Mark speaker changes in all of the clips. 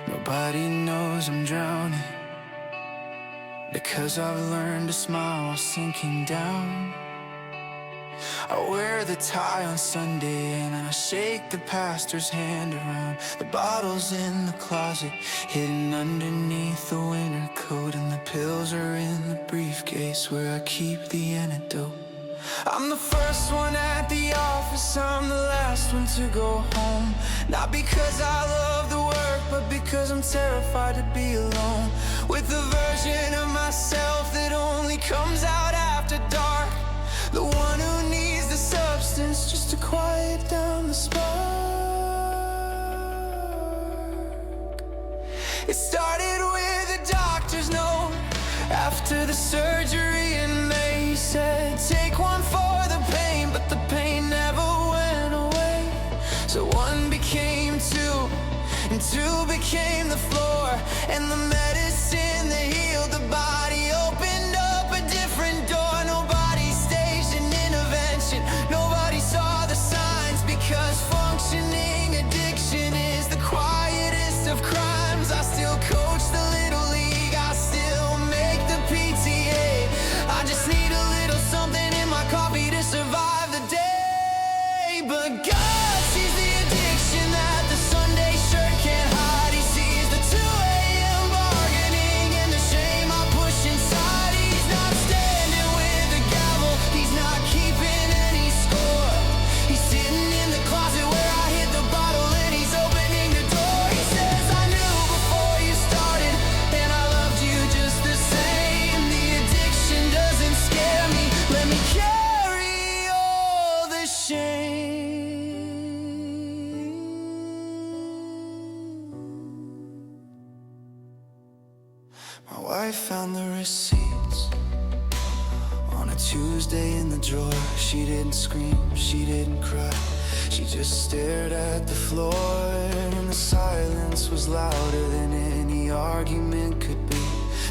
Speaker 1: Nobody knows I'm drowning, because I've learned to smile while sinking down. I wear the tie on Sunday and I shake the pastor's hand around. The bottle's in the closet, hidden underneath the winter coat, and the pills are in the briefcase where I keep the antidote. I'm the first one at the office, I'm the last one to go home. Not because I love the work, but because I'm terrified to be alone with a version of myself that only comes out after dark. The one who needs the substance just to quiet down the spark. It started with a doctor's note after the surgery in May. He said, take one for the pain, but the pain never went away. So one became two, and two became the floor, and the medicine that healed the body opened up a different door. Nobody staged an intervention, nobody saw the signs, because functioning addiction is the quietest of crimes. I still coach the little league, I still make the PTA. I just need a little something in my coffee to survive the day. But God sees the addiction that the Sunday shirt can't hide. He sees the 2 a.m. bargaining and the shame I push inside. He's not standing with the gavel, he's not keeping any score. He's sitting in the closet where I hid the bottle, and he's opening the door. He says, I knew before you started, and I loved you just the same. The addiction doesn't scare me, let me carry all the shame. My wife found the receipts on a Tuesday in the drawer. She didn't scream, she didn't cry, she just stared at the floor, and the silence was louder than any argument could be.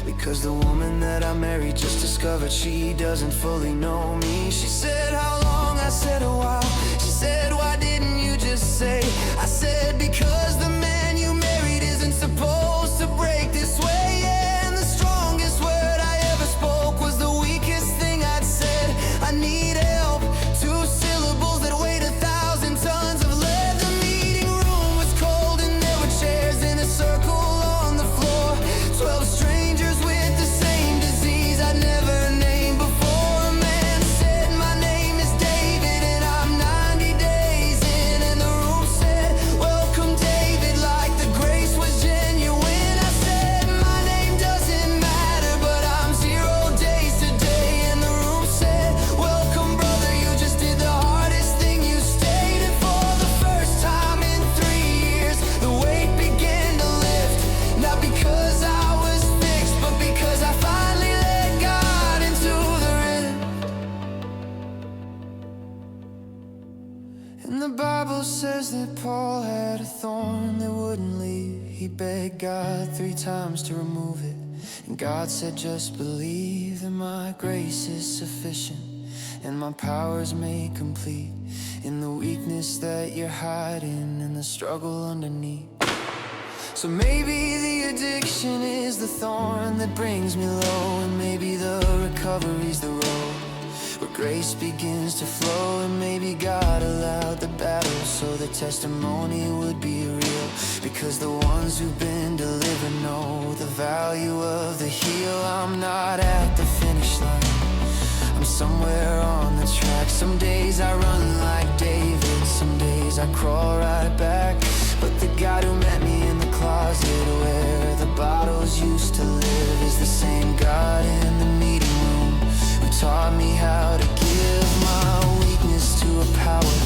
Speaker 1: Because the woman that I married just discovered she doesn't fully know me. She said, how long? I said, a while. She said, why didn't you just say? I said, because the man you married isn't supposed to break this way. And the strongest word I ever spoke was the weakest thing I'd said. I need help, 2 syllables that weighed 1,000 tons of lead. The meeting room was cold and there were chairs in a circle on the floor. 12 strangers with the same disease I'd never named before. A man said, my name is David and I'm 90 days in. And the room said, welcome David, like the grace was genuine. I said, my name doesn't matter, but I'm 0 days today. And the room said, welcome brother, you just did the hardest thing, you stayed. And for the first time in 3 years, the weight began to lift. Not because I was fixed, but because I finally let God into the rift. And the Bible says that Paul had a thorn that wouldn't leave. He begged God 3 times to remove it, and God said, just believe that my grace is sufficient, and my power is made complete in the weakness that you're hiding, and the struggle underneath. So maybe the addiction is the thorn that brings me low, and maybe the recovery's the road where grace begins to flow. And maybe God allowed the battle so the testimony would be real, because the ones who've been delivered know the value of the heel. I'm not at the finish line, I'm somewhere on the track. Some days I run like David, some days I crawl right back. But the God who met me in the closet where the bottles used to live is the same God in the meeting room who taught me how to give my weakness to a power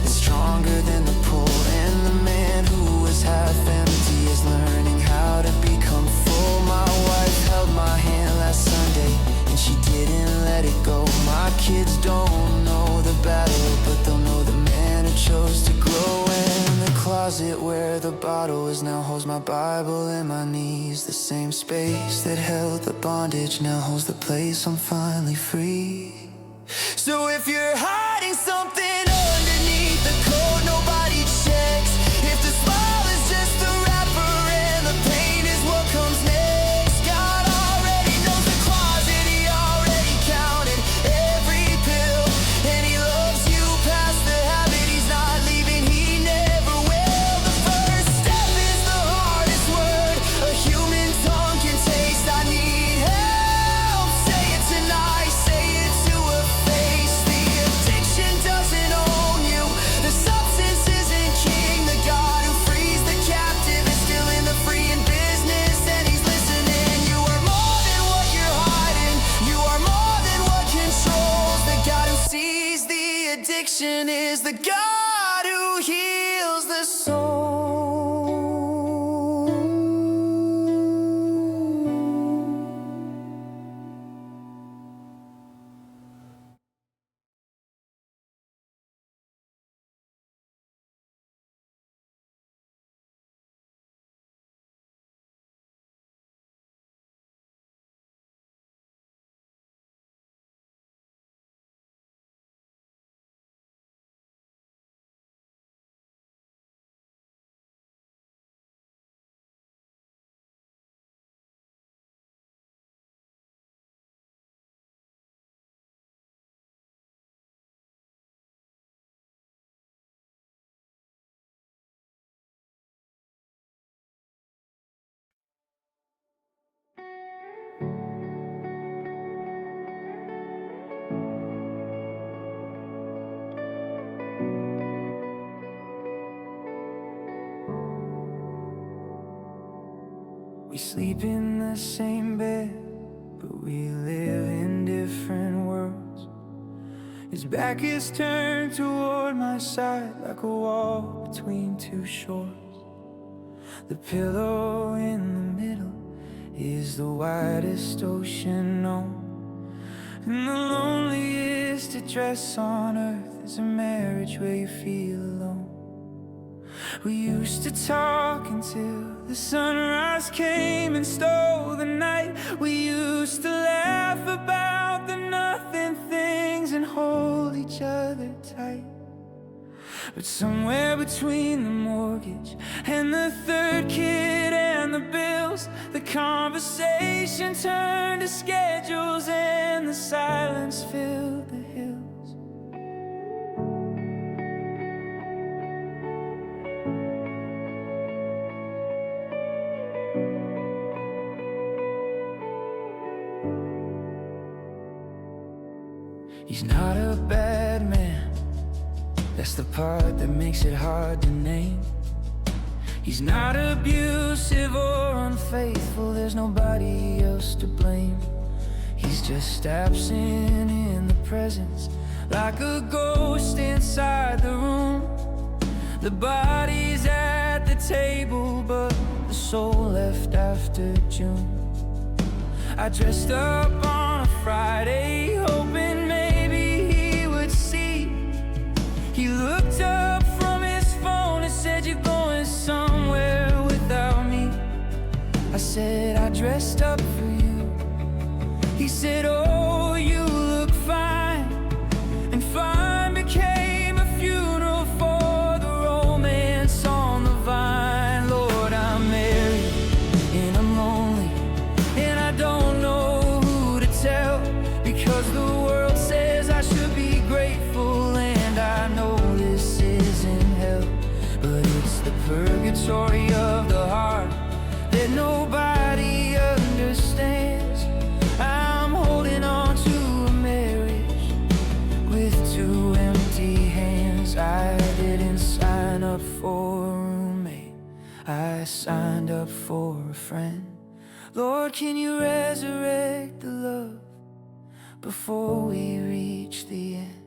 Speaker 1: that's stronger than the pull. And the man who was half empty is learning how to become full. My wife held my hand last Sunday and she didn't let it go. My kids don't know the battle, but they'll know the man who chose to grow. And the closet where the bottle is now holds my Bible and my knees. The same space that held the bondage now holds the place I'm finally free. So if you're hiding something underneath the coat nobody checks, if the smile is just a wrapper salvation is the God who heals the soul. We sleep in the same bed, but we live in different worlds. His back is turned toward my side like a wall between two shores. The pillow in the middle is the widest ocean known, and the loneliest address on earth is a marriage where you feel alone. We used to talk until the sunrise came and stole the night. We used to laugh about the nothing things and hold each other tight. But somewhere between the mortgage and the third kid and the bills, the conversation turned to schedules and the silence filled the hills. He's not a bad man, that's the part that makes it hard to name. He's not abusive or unfaithful, there's nobody else to blame. He's just absent in the presence, like a ghost inside the room. The body's at the table, but the soul left after June. I dressed up on a Friday, hoping maybe he would see. He looked up from his phone and said, "You're going somewhere without me." I said, "I dressed up for you." He said, "Oh, you look fine." And fine became a funeral for the romance on the vine. Lord, I'm married and I'm lonely, and I don't know who to tell, because the world says I should be grateful, and I know this isn't hell, but it's the purgatory of the heart that nobody understands. I'm holding on to a marriage with two empty hands. I didn't sign up for a roommate, I signed up for a friend. Lord, can you resurrect the love before we reach the end?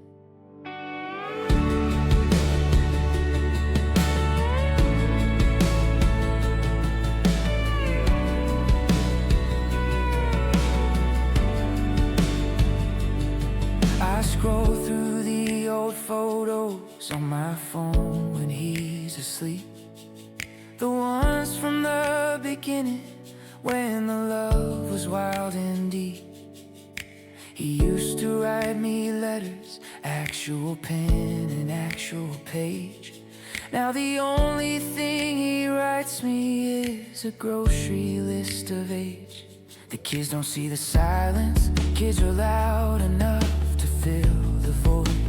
Speaker 1: I scroll through the old photos on my phone when he's asleep, the ones from the beginning when the love was wild and deep. He used to write me letters, actual pen and actual page. Now the only thing he writes me is a grocery list of age. The kids don't see the silence, kids are loud enough to fill the void.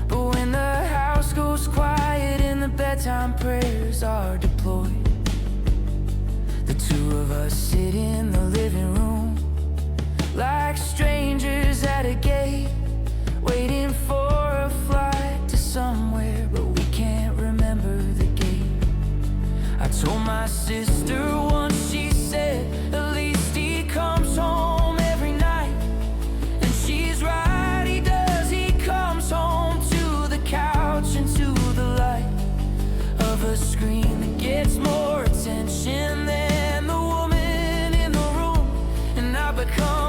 Speaker 1: But when the house goes quiet and the bedtime prayers are deployed, the two of us sit in the living room like strangers at a gate, waiting for a flight to somewhere, but we can't remember the gate. I told my sister once, she said, "At least he comes home every night." And she's right, he does, he comes home to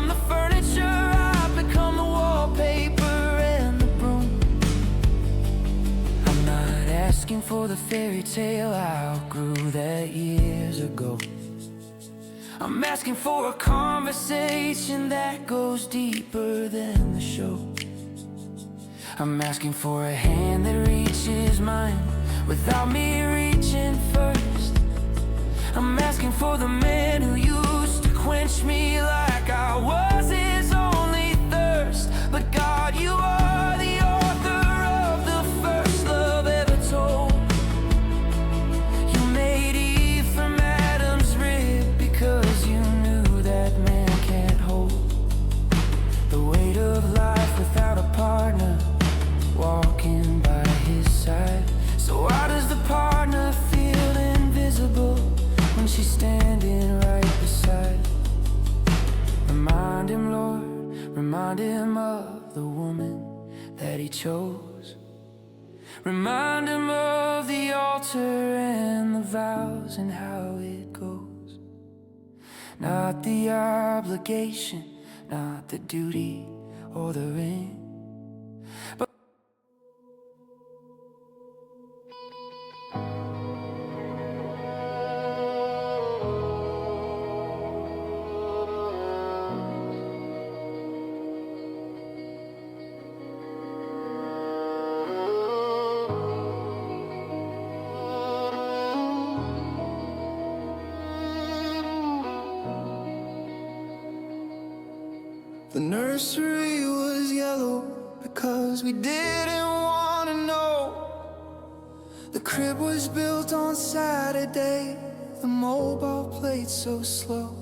Speaker 1: From the furniture, I've become the wallpaper and the broom. I'm not asking for the fairy tale I outgrew that years ago. I'm asking for a conversation that goes deeper than the show. I'm asking for a hand that reaches mine without me reaching first. I'm asking for the man who used to quench me like I was his only thirst. But God, you are the author of the first love ever told. You made Eve from Adam's rib because you knew that man can't hold the weight of life without a partner walking by his side. So why does the partner feel invisible when she's standing right beside? Remind him, Lord, remind him of the woman that he chose. Remind him of the altar and the vows and how it goes. Not the obligation, not the duty or the ring, but the nursery was yellow because we didn't want to know. The crib was built on Saturday, the mobile played so slow.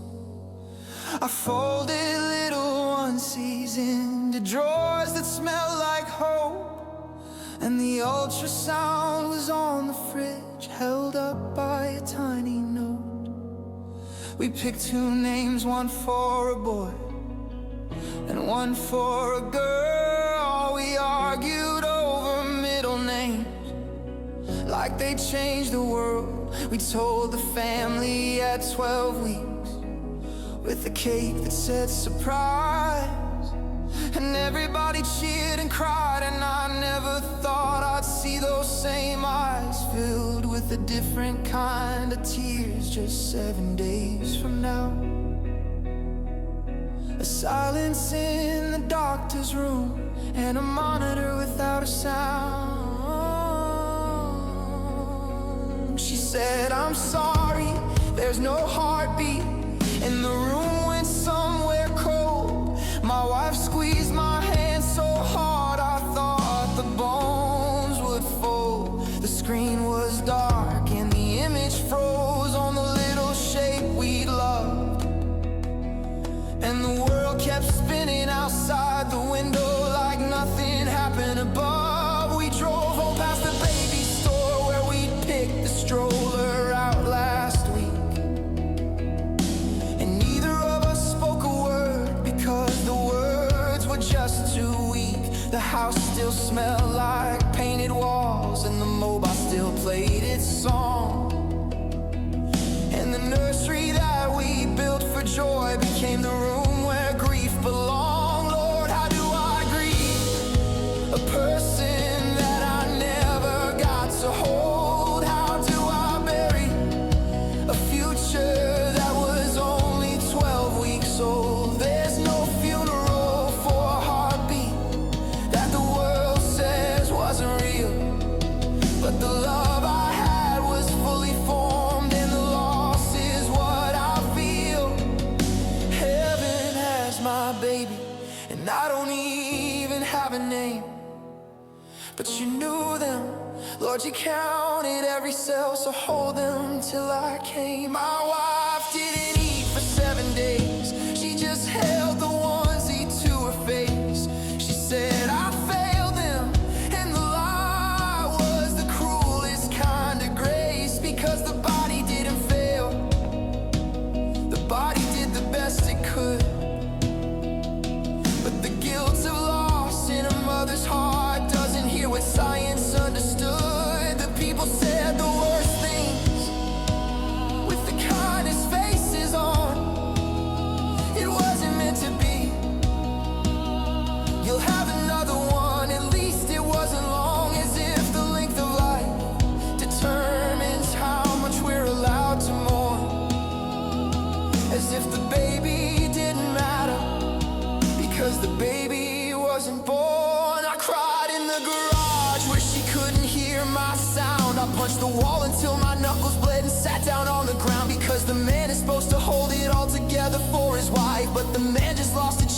Speaker 1: I folded little onesies into drawers that smelled like hope, and the ultrasound was on the fridge, held up by a tiny note. We picked two names, one for a boy and one for a girl. We argued over middle names like they changed the world. We told the family at 12 weeks with a cake that said surprise, and everybody cheered and cried, and I never thought I'd see those same eyes filled with a different kind of tears just 7 days from now. A silence in the doctor's room and a monitor without a sound. She said, I'm sorry, there's no heartbeat, and the room went somewhere cold. My wife squeezed my hand so hard I thought the bones would fold. The screen was dark and the image froze on the little shape we'd loved, and the world kept spinning outside the window like nothing happened above. We drove home past the baby store where we'd picked the stroller out last week, and neither of us spoke a word because the words were just too weak. The house still smelled like painted walls, and the mobile still played its song, and the nursery that we built for joy became the room where grief belonged. Lord, how do I grieve a person that I never got to hold? How do I bury a future that was only 12 weeks old? There's no funeral for a heartbeat that the world says wasn't real, but the love I had was fully formed, and the loss is what I feel. Heaven has my baby, and I don't even have a name, but you knew them, Lord, you counted every cell, so hold them till I came. My wife didn't eat for 7 days, she just held the onesie to her face. She said, I failed them, and the lie was the cruelest kind of grace, because the body didn't fail, the body did the best it could. But the guilt of loss in a mother's heart doesn't hear what science understood. The people said the worst things with the kindest faces on. It wasn't meant to be.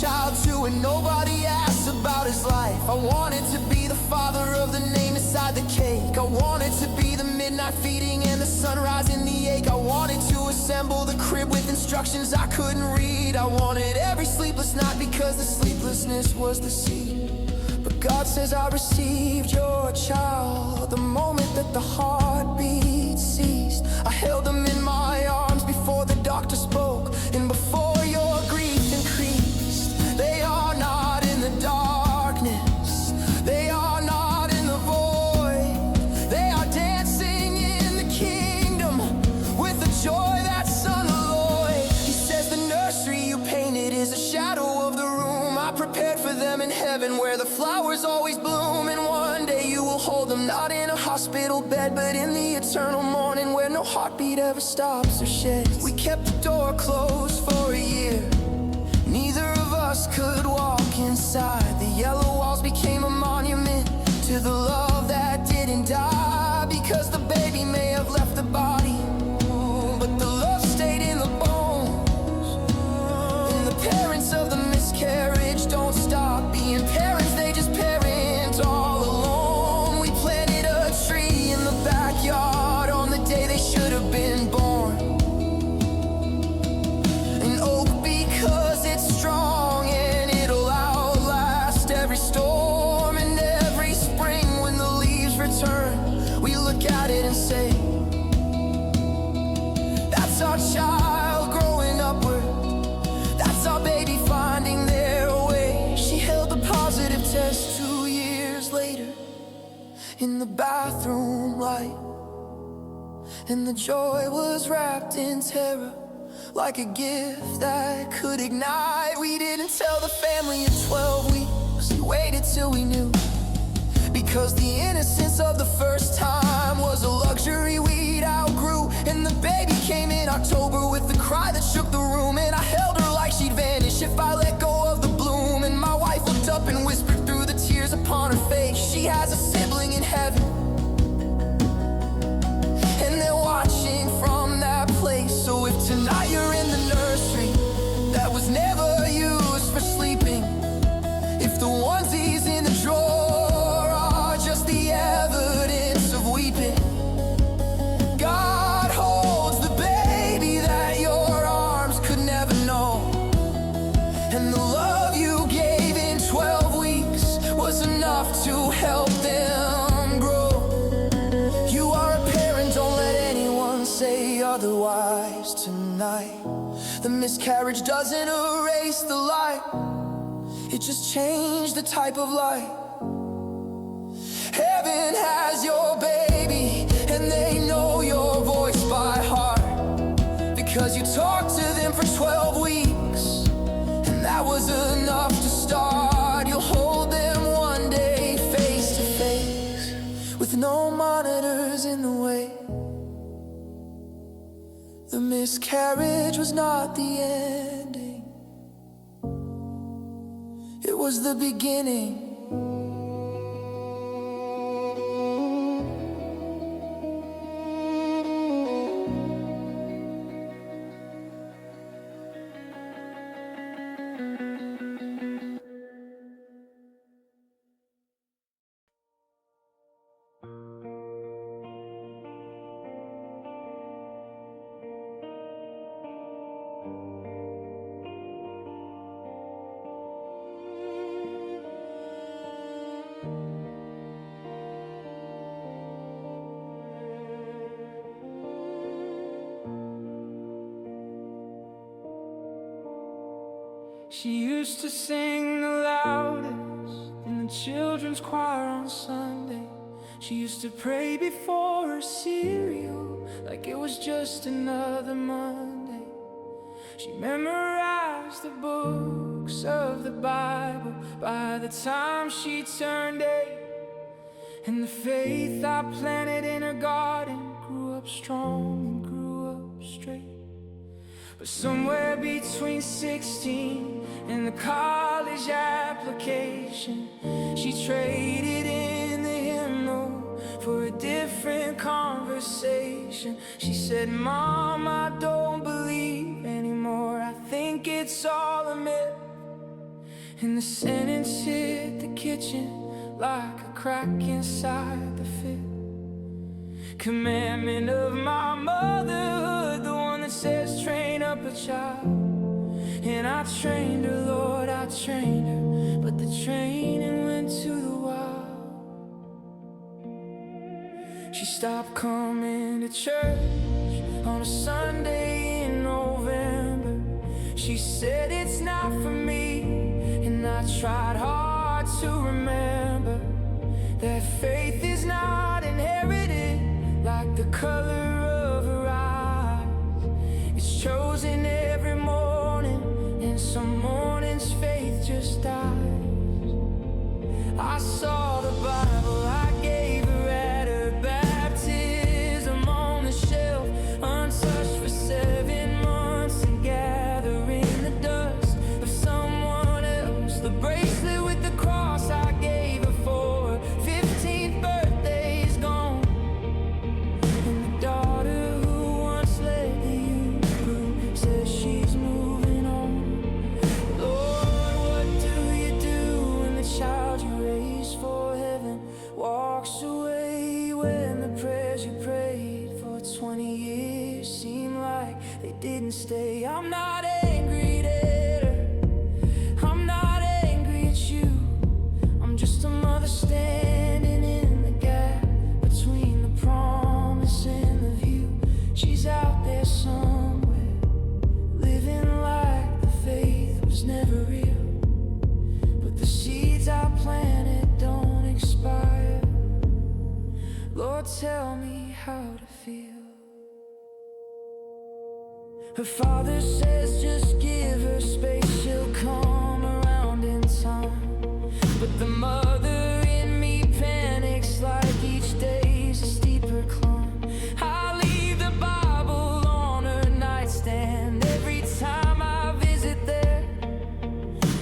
Speaker 1: child too, and nobody asked about his life. I wanted to be the father of the name inside the cake. I wanted to be the midnight feeding and the sunrise in the ache. I wanted to assemble the crib with instructions I couldn't read. I wanted every sleepless night because the sleeplessness was the seed. But God says I received your child the moment that the heartbeat ceased. I held them in my arms before the doctor spoke, and before your grief increased. They are not in the darkness, they are not in the void. They are dancing in the kingdom with the joy that's unalloyed. He says the nursery you painted is a shadow of the room I prepared for them in heaven, where the flowers always bloom. And one day you will hold them, not in a hospital bed, but in the eternal morning, where no heartbeat ever stops or sheds. We kept the door closed for a year, neither of us could walk inside. The yellow walls became a monument to the love that didn't die, because the baby may have left the body, but the love stayed in the bones. And the parents of the miscarriage don't stop being parents, they just parent all alone. We planted a tree in the backyard on the day they should have been born. An oak because it's strong and it'll outlast every storm. And every spring when the leaves return, we look at it and say, that's our child growing upward, that's our baby finding their way. She held the positive test 2 years later in the bathroom light, and the joy was wrapped in terror, like a gift that could ignite. We didn't tell the family at 12 weeks, we waited till we knew, because the innocence of the first time was a luxury we'd outgrew. And the baby came in October with the cry that shook the room, and I held her like she'd vanish if I let go of the bloom. And my wife looked up and whispered through the tears upon her face, she has a sibling in heaven. And they're watching from that place. So if tonight you're in the nursery that was never used for sleeping, if the onesies in the drawer are just the evidence of weeping, God holds the baby that your arms could never know. And the love you gave in 12 weeks was enough to help them grow. You are a parent, don't let anyone say otherwise tonight. The miscarriage doesn't erase the light, it just changed the type of light. Heaven has your baby, and they know your voice by heart, because you talked to them for 12 weeks, and that was enough to start. You'll hold them one day face to face, with no monitors in the way. The miscarriage was not the ending, it was the beginning. She used to sing the loudest in the children's choir on Sunday. She used to pray before her cereal like it was just another Monday. She memorized the books of the Bible by the time she turned 8. And the faith I planted in her garden grew up strong and grew up straight. But somewhere between 16 and the college application, she traded in the hymnal for a different conversation. She said, Mom, I don't believe anymore, I think it's all a myth. And the sentence hit the kitchen like a crack inside the fit. Commandment of my motherhood, the one that says train up a child. And I trained her, Lord, I trained her, but the training went to the wild. She stopped coming to church on a Sunday in November. She said it's not for me, and I tried hard to remember that faith is not inherited like the color of her eyes. It's chosen every morning, and some mornings faith just dies. I saw the Bible I gave her at her baptism on the shelf, untouched for 7 months, and gathering the dust of someone else. The bracelet with the cross I gave her for her 15th birthday is gone, and the daughter who once led the youth group says she's moving on. Lord, what do you do when the child you raised for heaven walks away, when the prayers you prayed for 20 years seem like they didn't stay? I'm not angry at her, I'm not angry at you. I'm just a mother standing in the gap between the promise and the view. She's out there somewhere, living like the faith was never real, but the seeds I planted don't expire. Lord, tell me how to feel. Her father says just give her space, she'll come around in time. But the mother in me panics like each day's a steeper climb. I leave the Bible on her nightstand every time I visit there.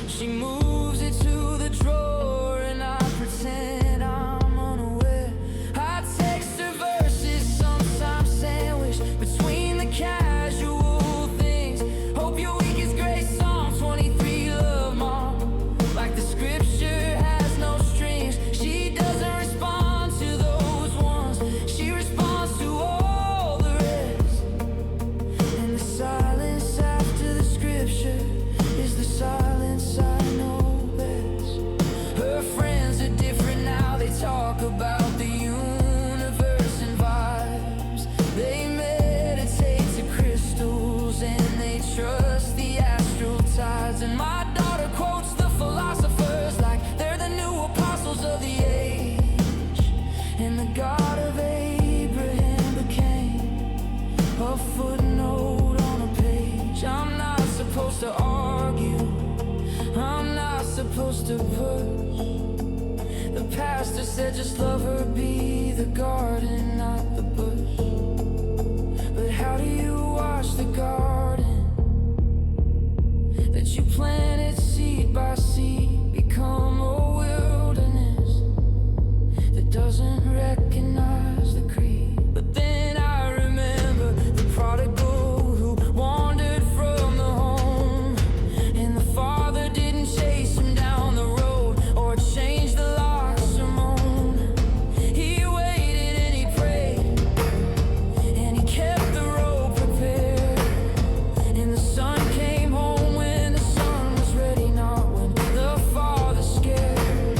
Speaker 1: She moves it to the drawer and I pretend I'm unaware. I text her verses, sometimes sandwiched between the casual things. Hope your week is great, Psalm 23, love mom. Like the scripture has no strings. She doesn't respond to those ones, she responds to all the rest. And the silence after the scripture is the silence I know best. Her friends are different now, they talk about the universe and vibes. They meditate to crystals and they trust the astral tides. And my daughter quotes the philosophers like they're the new apostles of the age. And the God of Abraham became a footnote on a page. I'm not supposed to argue, I'm not supposed to push. The pastor said just love her, be the garden, not the bush. But how do you watch the garden that you planted seed by seed become a wilderness that doesn't recognize the creed? But then I remember the prodigal who wandered from the home, and the father didn't chase him down the road or change the locks or moan. He waited and he prayed and he kept the road prepared. And the son came home when the son was ready, not when the father's scared.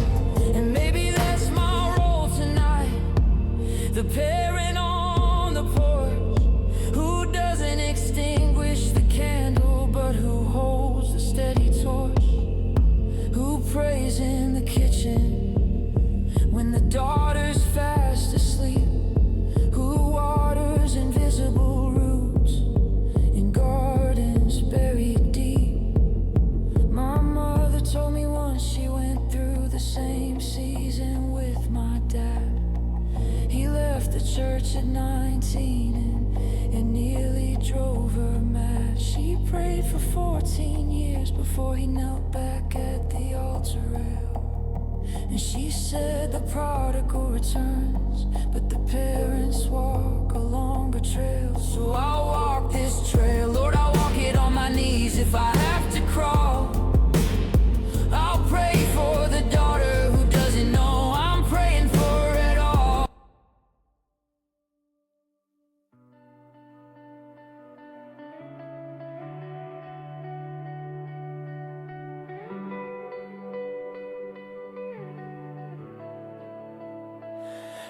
Speaker 1: And maybe that's my role tonight, the parent on the porch who doesn't extinguish the candle but who holds the steady torch, who prays in the kitchen when the daughter's fast asleep, who waters invisible roots in gardens buried deep. My mother told me once she went through the same season with my dad. He left the church at 19 and it nearly drove her mad. She prayed for 14 years before he knelt back at the altar rail. And she said the prodigal returns, but the parents walk a longer trail. So I'll walk this trail, Lord, I'll walk it on my knees if I have to crawl. I'll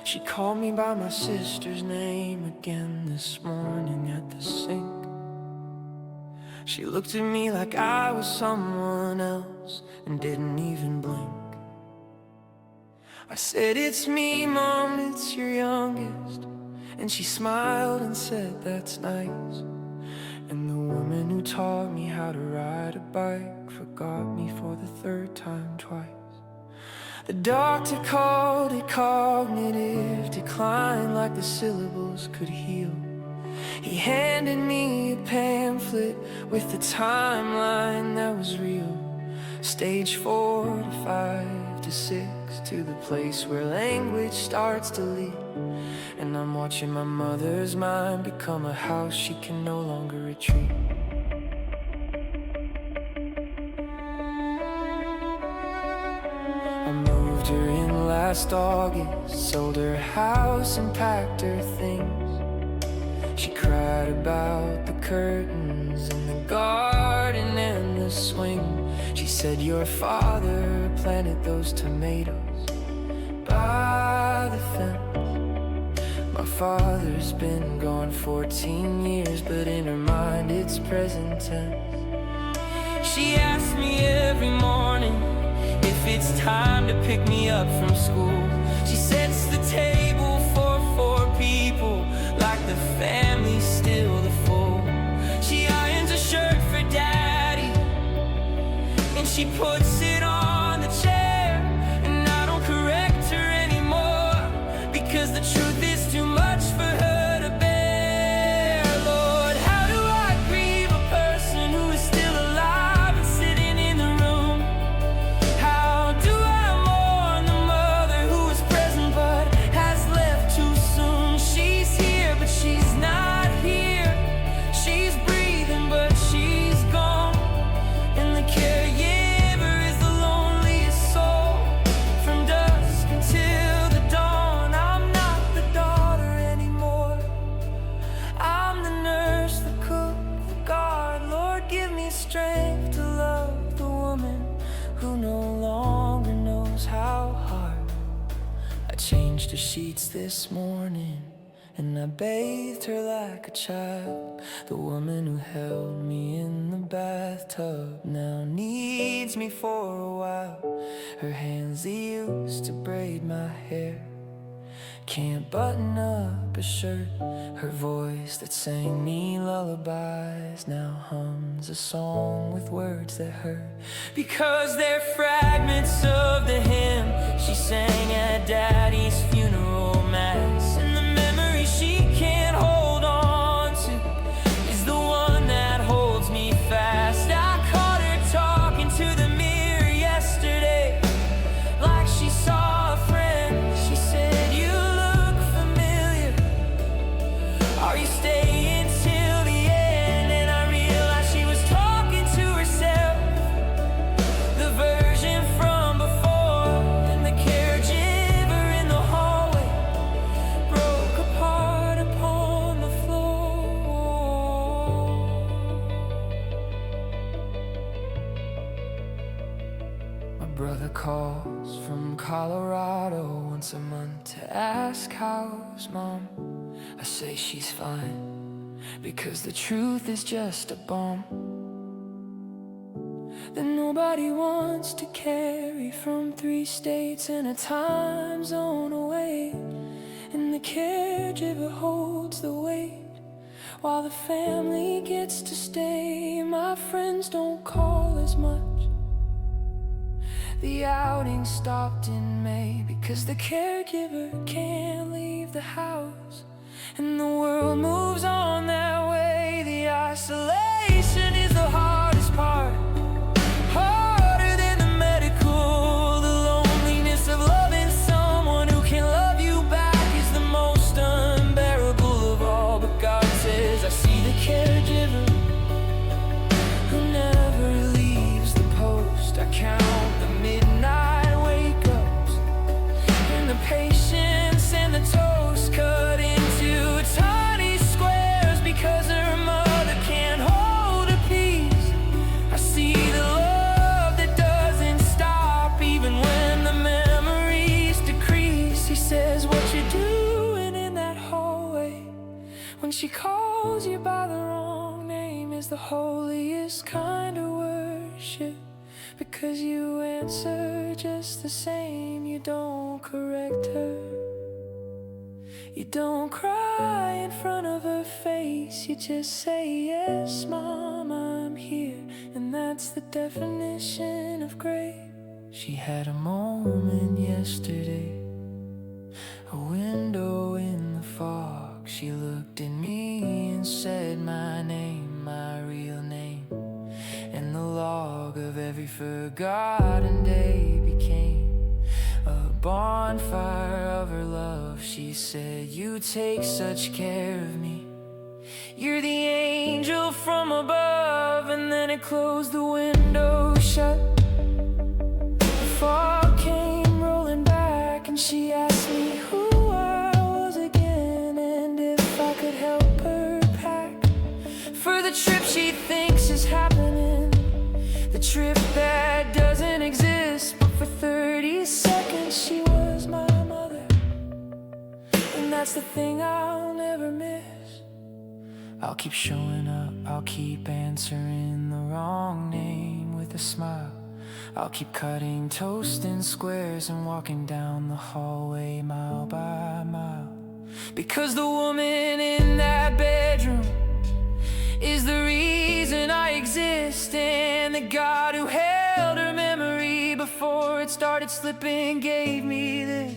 Speaker 1: She called me by my sister's name again this morning at the sink. She looked at me like I was someone else and didn't even blink. I said, "It's me, Mom, it's your youngest." And she smiled and said, "That's nice." And the woman who taught me how to ride a bike forgot me for the third time twice. The doctor called it cognitive decline, like the syllables could heal. He handed me a pamphlet with the timeline that was real. Stage 4 to 5 to 6, to the place where language starts to leak. And I'm watching my mother's mind become a house she can no longer retreat. I moved her in last August, sold her house and packed her things. She cried about the curtains and the garden and the swing. She said, "Your father planted those tomatoes by the fence." My father's been gone 14 years, but in her mind it's present tense. She asks me every morning if it's time to pick me up from school. She sets the table for 4 people, like the family's still the full. She irons a shirt for Daddy, and she puts it on the chair. And I don't correct her anymore, because the truth is too much for her to bear. Lord, how do I grieve a person who is still alive and sitting in the room? How do I mourn the mother who is present but has left too soon? She's here, but she's not here. She's breathing, but she's gone. And the caregiver is the loneliest soul, from dusk until the dawn. I'm not the daughter anymore. I'm the nurse, the cook, the guard. Lord, give me strength to love the woman who no longer knows how hard. I changed her sheets this morning, and I bathed her like a child. The woman who held me in the bathtub now needs me for a while. Her hands they used to braid my hair can't button up a shirt. Her voice that sang me lullabies now hums a song with words that hurt, because they're fragments of the hymn she sang at Daddy's funeral mass. And the memory she can't hold on to is the one that holds me fast. I caught her talking to the mirror yesterday, like she saw a friend. She said, "You look familiar. Are you staying till the end?" And I realized she was talking to herself, the version from before. And the caregiver in the hallway broke apart upon the floor. My brother calls from Colorado once a month to ask how's Mom. I say she's fine, because the truth is just a bomb that nobody wants to carry from 3 states and a time zone away. And the caregiver holds the weight while the family gets to stay. My friends don't call as much. The outing stopped in May because the caregiver can't leave the house. And the world moves on that way. The isolation is the hardest part, harder than the medical. The loneliness of loving someone who can love you back is the most unbearable of all. But God says, "I see the caregiver who never leaves the post. I count the midnight wake-ups and the patience and the toast cut into tiny squares, because her mother can't hold her peace. I see she calls you by the wrong name is the holiest kind of worship, because you answer just the same. You don't correct her, you don't cry in front of her face. You just say, yes, Mom, I'm here. And that's the definition of grace. She had a moment yesterday, a window in the fog. She looked at me and said my name, my real name. And the log of every forgotten day became a bonfire of her love. She said, you take such care of me, you're the angel from above. And then it closed the window shut. The fog came rolling back, and she asked me who I was again, and if I could help her pack for the trip she thinks is happening, the trip that doesn't exist. But for 30 seconds she was my mother, and that's the thing I'll never miss. I'll keep showing up, I'll keep answering the wrong name with a smile. I'll keep cutting toast in squares and walking down the hallway mile by mile, because the woman in that bedroom is the reason I exist. And the God who held her memory before it started slipping gave me this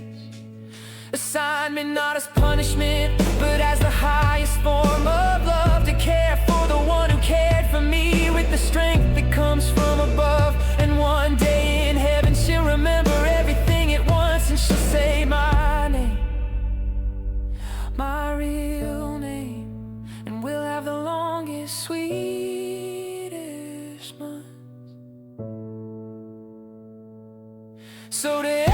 Speaker 1: assignment, not as punishment, but as the highest form of love, to care for the one who cared for me with the strength that comes from above. And one day in heaven she'll remember everything at once, and she'll say my name, my real name, and we'll have the longest, sweetest months. So to